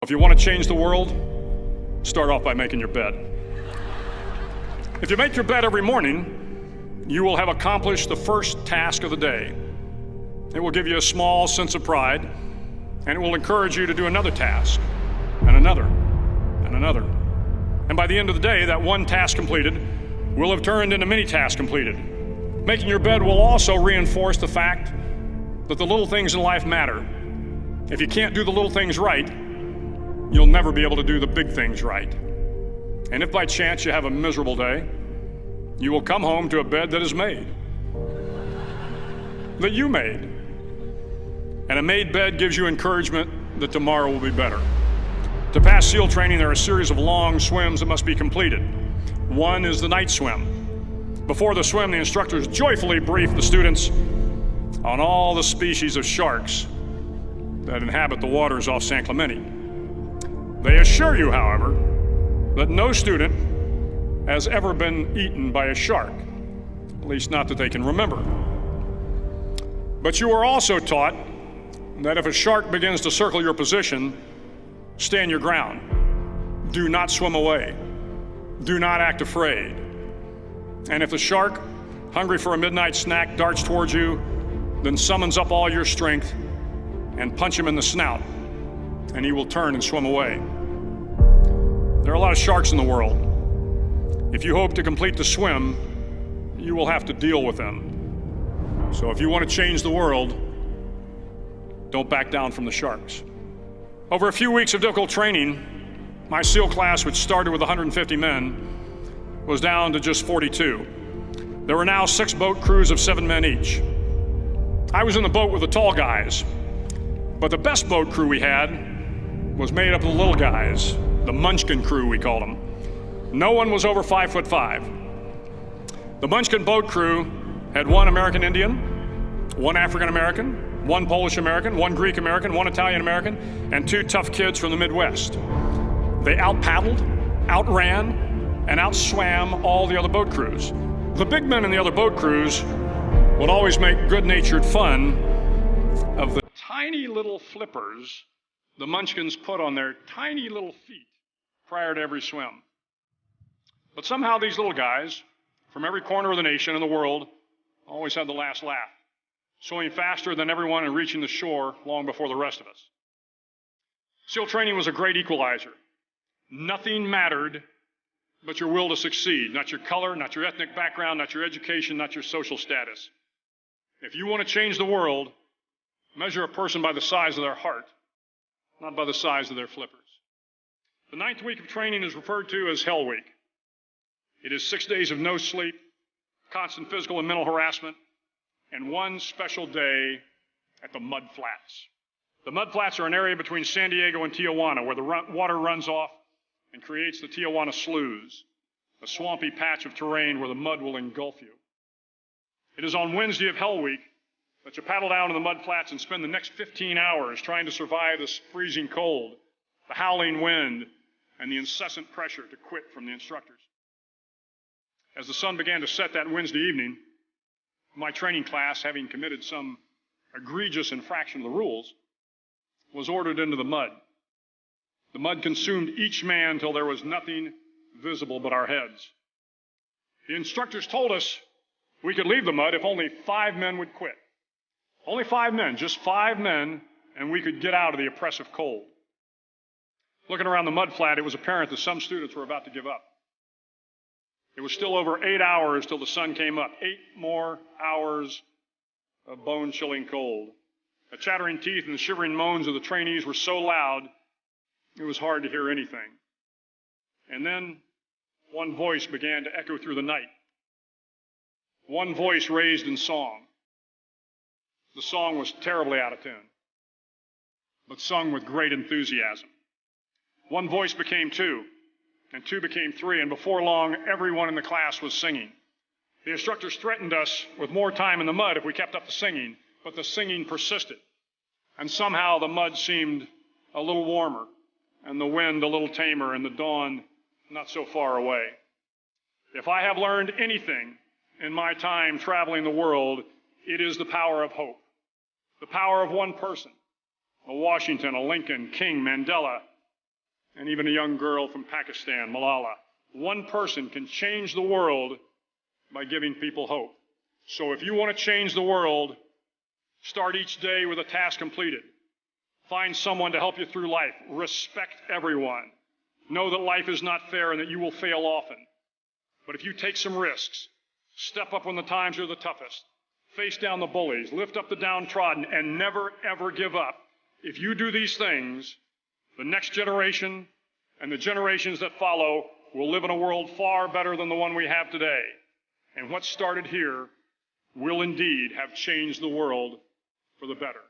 If you want to change the world, start off by making your bed. If you make your bed every morning, you will have accomplished the first task of the day. It will give you a small sense of pride, and it will encourage you to do another task, and another, and another. And by the end of the day, that one task completed will have turned into many tasks completed. Making your bed will also reinforce the fact that the little things in life matter. If you can't do the little things right, you'll never be able to do the big things right. And if by chance you have a miserable day, you will come home to a bed that is made, that you made. And a made bed gives you encouragement that tomorrow will be better. To pass SEAL training, there are a series of long swims that must be completed. One is the night swim. Before the swim, the instructors joyfully brief the students on all the species of sharks that inhabit the waters off San Clemente. They assure you, however, that no student has ever been eaten by a shark, at least not that they can remember. But you are also taught that if a shark begins to circle your position, stand your ground. Do not swim away. Do not act afraid. And if the shark, hungry for a midnight snack, darts towards you, then summons up all your strength and punch him in the snout, and he will turn and swim away. There are a lot of sharks in the world. If you hope to complete the swim, you will have to deal with them. So if you want to change the world, don't back down from the sharks. Over a few weeks of difficult training, my SEAL class, which started with 150 men, was down to just 42. There were now 6 boat crews of 7 men each. I was in the boat with the tall guys, but the best boat crew we had was made up of the little guys, the Munchkin crew, we called them. No one was over 5'5". The Munchkin boat crew had 1 American Indian, 1 African American, 1 Polish American, 1 Greek American, 1 Italian American, and 2 tough kids from the Midwest. They out-paddled, outran, and outswam all the other boat crews. The big men in the other boat crews would always make good-natured fun of the tiny little flippers the Munchkins put on their tiny little feet prior to every swim. But somehow these little guys from every corner of the nation and the world always had the last laugh, swimming faster than everyone and reaching the shore long before the rest of us. SEAL training was a great equalizer. Nothing mattered but your will to succeed, not your color, not your ethnic background, not your education, not your social status. If you want to change the world, measure a person by the size of their heart, not by the size of their flippers. The 9th week of training is referred to as Hell Week. It is 6 days of no sleep, constant physical and mental harassment, and 1 special day at the Mud Flats. The Mud Flats are an area between San Diego and Tijuana where the water runs off and creates the Tijuana Sloughs, a swampy patch of terrain where the mud will engulf you. It is on Wednesday of Hell Week that you paddle down to the Mud Flats and spend the next 15 hours trying to survive this freezing cold, the howling wind, and the incessant pressure to quit from the instructors. As the sun began to set that Wednesday evening, my training class, having committed some egregious infraction of the rules, was ordered into the mud. The mud consumed each man till there was nothing visible but our heads. The instructors told us we could leave the mud if only 5 men would quit. Only 5 men, just 5 men, and we could get out of the oppressive cold. Looking around the mud flat, it was apparent that some students were about to give up. It was still over 8 hours till the sun came up. 8 more hours of bone-chilling cold. The chattering teeth and the shivering moans of the trainees were so loud, it was hard to hear anything. And then one voice began to echo through the night. One voice raised in song. The song was terribly out of tune, but sung with great enthusiasm. One voice became 2, and 2 became 3, and before long, everyone in the class was singing. The instructors threatened us with more time in the mud if we kept up the singing, but the singing persisted. And somehow the mud seemed a little warmer, and the wind a little tamer, and the dawn not so far away. If I have learned anything in my time traveling the world, it is the power of hope. The power of one person, a Washington, a Lincoln, King, Mandela, and even a young girl from Pakistan, Malala. One person can change the world by giving people hope. So if you want to change the world, start each day with a task completed. Find someone to help you through life. Respect everyone. Know that life is not fair and that you will fail often. But if you take some risks, step up when the times are the toughest, face down the bullies, lift up the downtrodden, and never, ever give up. If you do these things, the next generation and the generations that follow will live in a world far better than the one we have today. And what started here will indeed have changed the world for the better.